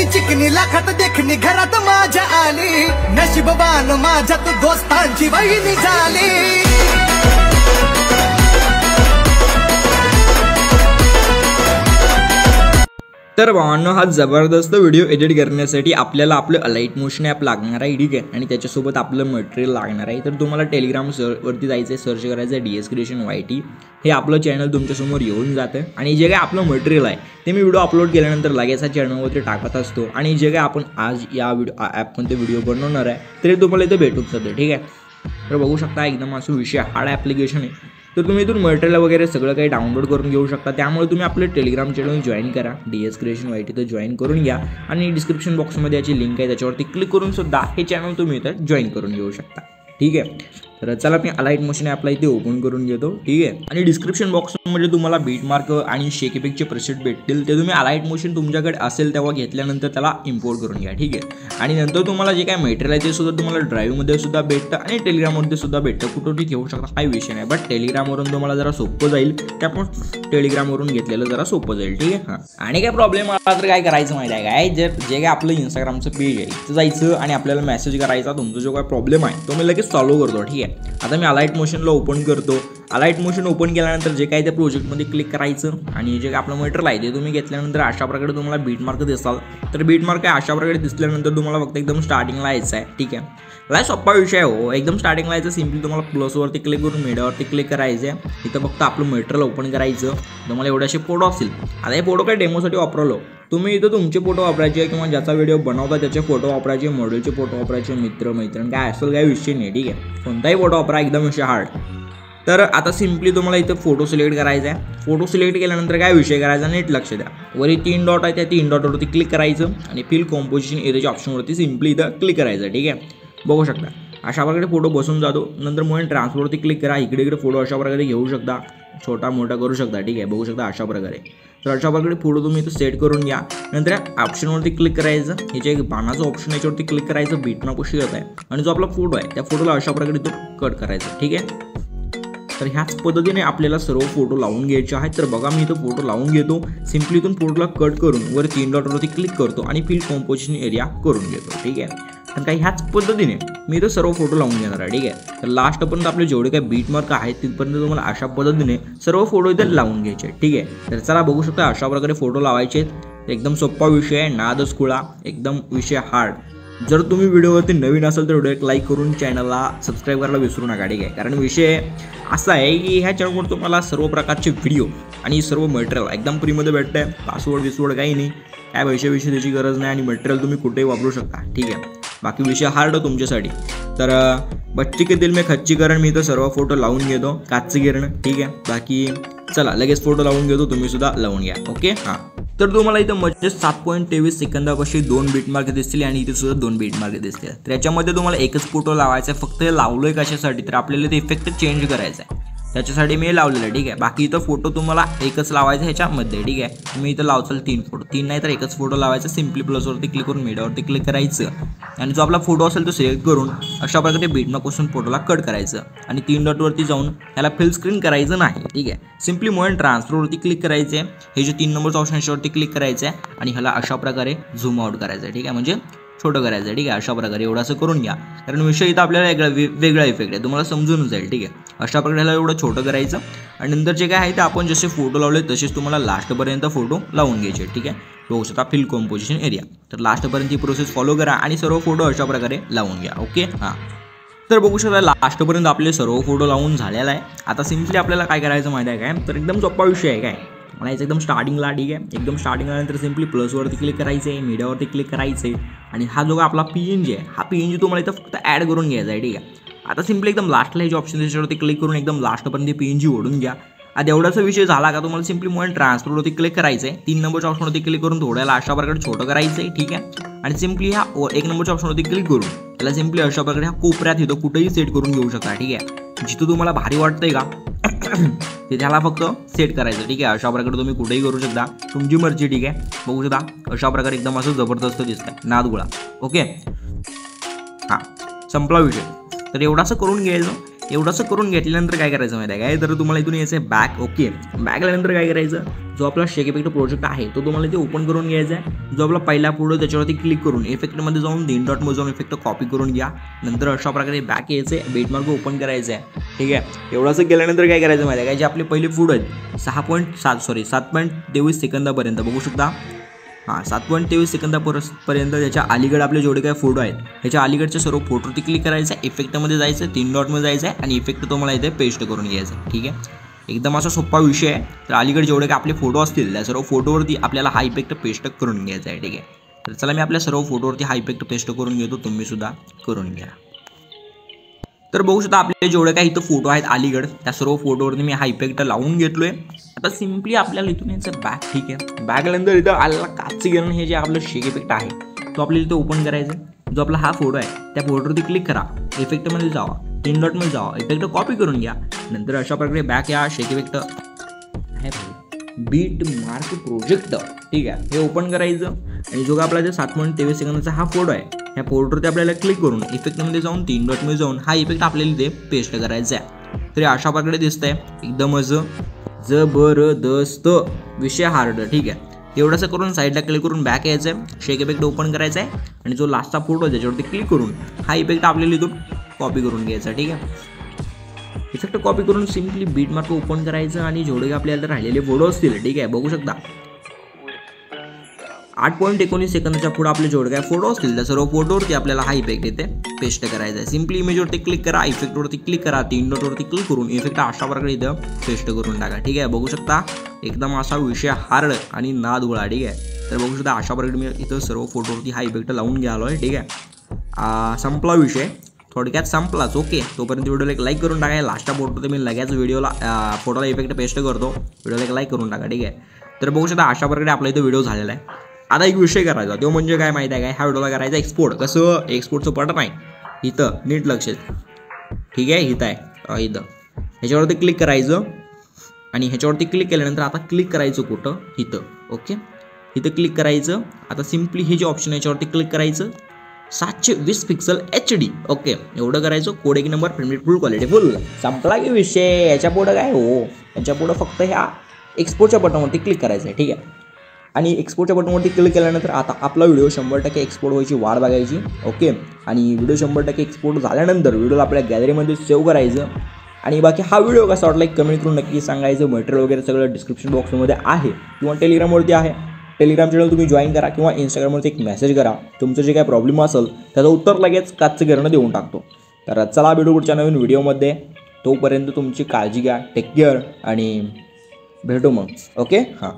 ती चिकनी लाखात देखणी घरात माझ्या आली, नशीबवान माझ्या तू दोस्तांची वहिनी झाली। तर भावांनो, हा जबरदस्त व्हिडिओ एडिट करण्यासाठी आपल्याला आपलं अलाइट मोशन ॲप लागणार आहे, ठीक आहे, आणि त्याच्यासोबत आपलं मटेरियल लागणार आहे। तर तुम्हाला टेलिग्राम वरती जायचं आहे, सर्च करायचं आहे DS क्रिएशन YT, हे आपलं चॅनल तुमच्यासमोर येऊन जातं। आणि जे काय आपलं मटेरियल आहे ते मी व्हिडिओ अपलोड केल्यानंतर लगेच चॅनलवरती टाकत असतो, आणि जे काय आपण आज या ॲपमध्ये व्हिडिओ बनवणार आहे ते तुम्हाला इथे भेटून जातं, ठीक आहे। तर बघू शकता एकदम असं विषय हार्ड ॲप्लिकेशन आहे, तर तुम्ही इथून मटेरियल वगैरे सगळं काही डाउनलोड करून घेऊ शकता। त्यामुळे तुम्ही आपलं टेलिग्राम चॅनल जॉईन करा, DS क्रिएशन YT तर जॉईन करून घ्या, आणि डिस्क्रिप्शन बॉक्समध्ये याची लिंक आहे त्याच्यावरती क्लिक करून सुद्धा हे चॅनल तुम्ही इथं जॉईन करून घेऊ शकता, ठीक आहे। तर चला मी अलाइट मोशन ॲपला इथे ओपन करून घेतो, ठीक आहे। आणि डिस्क्रिप्शन बॉक्समध्ये तुम्हाला बीट मार्क आणि शेक इफेक्टचे प्रेसेट भेटतील, ते तुम्ही अलाइट मोशन तुमच्याकडे असेल तेव्हा घेतल्यानंतर त्याला इम्पोर्ट करून घ्या, ठीक आहे। आणि नंतर तुम्हाला जे काय मटेरियल आहे ते सुद्धा तुम्हाला ड्राईव्हमध्ये सुद्धा भेटतं आणि टेलिग्राममध्ये सुद्धा भेटतं, कुठंही घेऊ शकता, काही विषय नाही। बट टेलिग्रामवरून तुम्हाला जरा सोपं जाईल, त्यामुळे टेलिग्रामवरून घेतलेलं जरा सोपं जाईल, ठीक आहे। हां, आणि काय प्रॉब्लेम आला तर काय करायचं माहिती आहे काय, जे काय आपलं इंस्टाग्रामचं पेज आहे तिथं जायचं आणि आपल्याला मेसेज करायचा, तुमचा जो काय प्रॉब्लेम आहे तो मी लगेच सॉल्व्ह करतो, ठीक आहे। आता मी अलाइट मोशनला ओपन करतो, अलाइट मोशन ओपन केल्यानंतर जे काय त्या प्रोजेक्टमध्ये क्लिक करायचं, आणि जे काय आपलं मटेरियल आहे ते तुम्ही घेतल्यानंतर अशा प्रकारे तुम्हाला बीट मार्क दिसतात। तर बीट मार्क आहे अशा प्रकारे दिसल्यानंतर तुम्हाला फक्त एकदम स्टार्टिंगला यायचं आहे, ठीक आहे। लय सोपा विषय आहे हो, एकदम स्टार्टिंगला यायचं, सिम्पली तुम्हाला प्लसवरती क्लिक करून मीडियावरती क्लिक करायचं आहे, इथं फक्त आपलं मटेरियल ओपन करायचं, तुम्हाला एवढे असे फोटो असतील। आता हे फोटो काय डेमोसाठी वापरलो, तुम्ही इथं तुमचे फोटो वापरायचे किंवा ज्याचा व्हिडिओ बनवता त्याचे फोटो वापरायचे, मॉडेलचे फोटो वापरायचे, मित्र मैत्रीण काय असेल काही विषय नाही, ठीक आहे, कोणताही फोटो वापरा, एकदम विषय हार्ड। तर आता सिम्पली तुम्हाला इथं फोटो सिलेक्ट करायचा आहे, फोटो सिलेक्ट केल्यानंतर काय विषय करायचा नीट लक्ष द्या, वरी 3 डॉट आहे त्या 3 डॉटवरती क्लिक करायचं आणि फिल कॉम्पोजिशन एरियाच्या ऑप्शनवरती सिम्पली इथं क्लिक करायचं, ठीक आहे। बघू शकता अशा प्रकारे फोटो बसून जातो, नंतर मोबाईल ट्रान्सफरवरती क्लिक करा, इकडे फोटो अशा प्रकारे घेऊ शकता, छोटा मोठा करू शकता, ठीक आहे। बघू शकता अशा प्रकारे, तर अशा प्रकारे फोटो तुम्ही इथं सेट करून घ्या, नंतर ऑप्शनवरती क्लिक करायचं, ह्याचे एक बाणाचं ऑप्शन याच्यावरती क्लिक करायचं, बीटमार्क कशी येत आहे, आणि जो आपला फोटो आहे त्या फोटोला अशा प्रकारे तो कट करायचा, ठीक आहे। तर ह्याच पद्धतीने आपल्याला सर्व फोटो लावून घ्यायचे आहेत। तर बघा मी इथं फोटो लावून घेतो, सिम्पली इथून फोटोला कट करून वर 3 डॉटवरती क्लिक करतो आणि फिल कॉम्पोजिशन एरिया करून घेतो, ठीक आहे। तर काही ह्याच पद्धतीने मी इथं सर्व फोटो लावून घेणार आहे, ठीक आहे। तर लास्टपर्यंत आपले जेवढे काही बीट मार्क आहेत तिथपर्यंत तुम्हाला अशा पद्धतीने सर्व फोटो इथे लावून घ्यायचे, ठीक आहे। तर चला बघू शकता अशा प्रकारे फोटो लावायचे, एकदम सोपा विषय आहे, नादच खुळा, एकदम विषय हार्ड। जर तुम्ही व्हिडिओवरती नवीन असाल तर व्हिडिओ लाईक करून चॅनलला सबस्क्राईब करायला विसरू नका, ठीक आहे। कारण विषय असा आहे की ह्या चॅनलवर तुम्हाला सर्व प्रकारचे व्हिडिओ आणि सर्व मटेरियल एकदम फ्रीमध्ये भेटतं आहे, पासवर्ड काही नाही, काय पैसे त्याची गरज नाही, आणि मटेरियल तुम्ही कुठेही वापरू शकता, ठीक आहे। बाकी विषय हार्ड तुमच्यासाठी। तर बच्ची के दिल में खच्ची करण मी इथं सर्व फोटो लावून घेतो, काच्ची गिरणं, ठीक आहे। बाकी चला लगेच फोटो लावून घेतो, तुम्ही सुद्धा लावून घ्या, ओके। हां, तर तुम्हाला इथं म्हणजे 7.23 सेकंदापाशी 2 बीट मार्क दिसतील आणि इथे सुद्धा 2 बीट मार्क दिसतील। तर याच्यामध्ये तुम्हाला एकच फोटो लावायचा आहे, फक्त हे लावलोय कशासाठी तर आपल्याला ते इफेक्ट चेंज करायचा आहे, त्याच्यासाठी मी लावलेलं आहे, ठीक आहे। बाकी इथं फोटो तुम्हाला एकच लावायचा ह्याच्यामध्ये, ठीक आहे। तुम्ही इथं लावचाल 3 फोटो, 3 नाही तर एकच फोटो लावायचा, सिम्पली प्लसवरती क्लिक करून मीडियावरती क्लिक करायचं, आणि जो आपला फोटो असेल तो सिलेक्ट करून अशा प्रकारे बीटमार्कपासून फोटोला कट करायचं, आणि 3 डॉटवरती जाऊन ह्याला फिल स्क्रीन करायचं नाही, ठीक आहे। सिम्पली मोबाईल ट्रान्सफरवरती क्लिक करायचं आहे, हे जे 3 नंबरचं ऑप्शन याच्यावरती क्लिक करायचं आहे, आणि ह्याला अशा प्रकारे झूम आउट करायचं आहे, ठीक आहे, म्हणजे छोटं करायचं आहे, ठीक आहे। अशा प्रकारे एवढं असं करून घ्या, कारण विषय इथं आपल्याला वेगळा इफेक्ट आहे, तुम्हाला समजून जाईल, ठीक आहे। अशा प्रकारे ह्याला एवढं छोटं करायचं, आणि नंतर जे काय आहे ते आपण जसे फोटो लावले तसेच तुम्हाला लास्टपर्यंत फोटो लावून घ्यायचे, ठीक आहे। बघू शकता फिल कॉम्पोजिशन एरिया, तर लास्टपर्यंत ही प्रोसेस फॉलो करा आणि सर्व फोटो अशा प्रकारे लावून घ्या, ओके। हां, तर बघू शकता लास्टपर्यंत आपले सर्व फोटो लावून झालेला आहे। आता सिम्पली आपल्याला काय करायचं माहिती आहे काय, तर एकदम सोपा विषय आहे काय, म्हणायचं एकदम स्टार्टिंगला, ठीक आहे। एकदम स्टार्टिंगला नंतर सिम्पली प्लसवरती क्लिक करायचं आहे, मीडियावरती क्लिक करायचं आहे, आणि हा जो आपला PNG आहे हा PNG तुम्हाला इथं फक्त ॲड करून घ्यायचा आहे, ठीक आहे। आता सिम्पली एकदम लास्टला हे जे ऑप्शन त्याच्यावरती क्लिक करून एकदम लास्टपर्यंत PNG ओढून घ्या। आता एवढाचा विषय झाला का, तुम्हाला सिम्पली मोबाईल ट्रान्सफरवरती क्लिक करायचं आहे, 3 नंबरच्या ऑप्शनवरती क्लिक करून थोड्याला अशा प्रकारे छोटं करायचं आहे, ठीक आहे। आणि सिम्पली ह्या 1 नंबरच्या ऑप्शनवरती क्लिक करून त्याला सिम्पली अशा प्रकारे ह्या कोपऱ्यात इथं कुठेही सेट करून घेऊ शकता, ठीक आहे। जिथं तुम्हाला भारी वाटतंय का ते त्याला फक्त सेट करायचं, ठीक आहे। अशा प्रकारे तुम्ही कुठेही करू शकता, तुमची मर्जी, ठीक आहे। बघू शकता अशा प्रकारे एकदम असं जबरदस्त दिसतंय, नादगुळा, ओके। हां, संपला विषय। तर एवढं असं करून घ्यायचं, एवढंसं करून घेतल्यानंतर काय करायचं माहिती आहे काय, तर तुम्हाला इथून यायचं आहे बॅक. ओके, बॅक आल्यानंतर काय करायचं, जो आपला शेक इफेक्ट प्रोजेक्ट आहे तो तुम्हाला इथे ओपन करून घ्यायचा आहे. जो आपला पहिला फोटो त्याच्यावरती क्लिक करून इफेक्टमध्ये जाऊन 3 डॉटमध्ये जाऊन इफेक्ट कॉपी करून घ्या. नंतर अशा प्रकारे बॅक यायचं आहे, बेटमार्क ओपन करायचं आहे. ठीक आहे, एवढंसं केल्यानंतर काय करायचं माहिती आहे काय, जे आपले पहिले फोटो आहेत 7.23 सेकंदापर्यंत बघू शकता. 7.23 सेकंदापर्यंत त्याच्या अलीकडे आपले जेवढे काय फोटो आहेत त्याच्या अलीकडच्या सर्व फोटोवरती क्लिक करायचं आहे, इफेक्टमध्ये जायचं आहे, 3 डॉटमध्ये जायचं आहे आणि इफेक्ट तुम्हाला इथे पेस्ट करून घ्यायचं आहे. ठीक आहे, एकदम असा सोपा विषय आहे. तर अलीकडे जेवढे काय आपले फोटो असतील त्या सर्व फोटोवरती आपल्याला हा इफेक्ट पेस्ट करून घ्यायचा आहे. ठीक आहे, तर चला मी आपल्या सर्व फोटोवरती हा इफेक्ट पेस्ट करून घेतो, तुम्ही सुद्धा करून घ्या. तर बघू शकता आपले जेवढे काही इथं फोटो आहेत अलीगड त्या सर्व फोटोवरती मी हा इफेक्ट लावून घेतलोय. आता सिम्पली आपल्याला इथून यायचं बॅक. ठीक आहे, बॅक आल्यानंतर इथं आलेला काच घेणं हे जे आपलं शेक इफेक्ट आहे तो आपल्याला इथं ओपन करायचा. जो आपला हा फोटो आहे त्या फोटोवरती क्लिक करा, इफेक्टमध्ये जावा, 3 डॉटमध्ये जावा, इफेक्ट कॉपी करून घ्या. नंतर अशा प्रकारे बॅक या शेक इफेक्ट आहे बीट मार्क प्रोजेक्ट. ठीक आहे, हे ओपन करायचं आणि जो का आपला जे 7.23 सेकंदाचा हा फोटो आहे ह्या फोटोवरती आपल्याला क्लिक करून इफेक्टमध्ये जाऊन 3 डॉटमध्ये जाऊन हा इफेक्ट आपल्याला इथे पेस्ट करायचा आहे. तरी अशा प्रकारे दिसतंय, एकदमच जबरदस्त, विषय हार्ड. ठीक आहे, एवढंसं करून साईडला क्लिक करून बॅक यायचं आहे, शेक इफेक्ट ओपन करायचा आहे आणि जो लास्टचा फोटो आहे त्याच्यावरती क्लिक करून हा इफेक्ट आपल्याला इथून कॉपी करून घ्यायचा. ठीक आहे, इफेक्ट कॉपी करून सिम्पली बीट मार्क ओपन करायचं आणि जेवढे आपल्याला राहिलेले फोटो असतील, ठीक आहे, बघू शकता 8.19 सेकंदाच्या पुढे आपले जेवढे काय फोटो असतील त्या सर्व फोटोवरती आपल्याला हा इफेक्ट इथे पेस्ट करायचा आहे. सिम्पली इमेजवरती क्लिक करा, इफेक्टवरती क्लिक करा, 3 डॉटवरती क्लिक करून इफेक्ट अशा प्रकारे इथं पेस्ट करून टाका. ठीक आहे, बघू शकता एकदम असा विषय हार्ड आणि नाद गोळा. ठीक आहे, तर बघू शकता अशा प्रकारे मी इथं सर्व फोटोवरती हा इफेक्ट लावून घ्यालो आहे. ठीक आहे, संपला विषय, थोडक्यात संपलाच. ओके, तोपर्यंत व्हिडिओला एक लाईक करून टाका. लास्टच्या फोटो मी लगेच फोटोला इफेक्ट पेस्ट करतो, व्हिडिओला एक लाईक करून टाका. ठीक आहे, तर बघू शकता अशा प्रकारे आपला इथं व्हिडिओ झालेला आहे. आता एक विषय करायचा तो म्हणजे काय माहिती आहे काय, ह्या व्हिडिओला करायचा एक्सपोर्ट. कसं एक्सपोर्टचं बटन आहे इथं, नीट लक्ष. ठीक आहे, इथं आहे, इथं ह्याच्यावरती क्लिक करायचं आणि ह्याच्यावरती क्लिक केल्यानंतर आता क्लिक करायचं कुठं, इथं. ओके, इथं क्लिक करायचं. आता सिम्पली हे जे ऑप्शन आहे याच्यावरती क्लिक करायचं, 720 पिक्सल HD. ओके, एवढं करायचं. कोडेक नंबर प्रिंटेड फुल क्वालिटी फुल, संपला की विषय. याच्या पुढं काय हो, याच्या पुढं फक्त ह्या एक्सपोर्टच्या बटनवरती क्लिक करायचं आहे. ठीक आहे, आणि एक्सपोर्टच्या बटनवरती क्लिक केल्यानंतर आता आपला व्हिडिओ 100% एक्सपोर्ट व्हायची वाट बघायची. ओके, आणि व्हिडिओ 100% एक्सपोर्ट झाल्यानंतर व्हिडिओला आपल्या गॅलरीमध्ये सेव्ह करायचं. आणि बाकी हा व्हिडिओ कसा वाटला एक कमेंट करून नक्की सांगायचं. मटेरियल वगैरे सगळं डिस्क्रिप्शन बॉक्समध्ये आहे किंवा टेलिग्रामवरती आहे. टेलिग्राम चॅनल तुम्ही जॉईन करा किंवा इंस्टाग्रामवरती एक मेसेज करा. तुमचं जे काय प्रॉब्लेम असेल त्याचं उत्तर लगेच काच घेणं देऊन टाकतो. तर चला भेटू पुढच्या नवीन व्हिडिओमध्ये. तोपर्यंत तुमची काळजी घ्या, टेक केअर आणि भेटू मग. ओके, हां.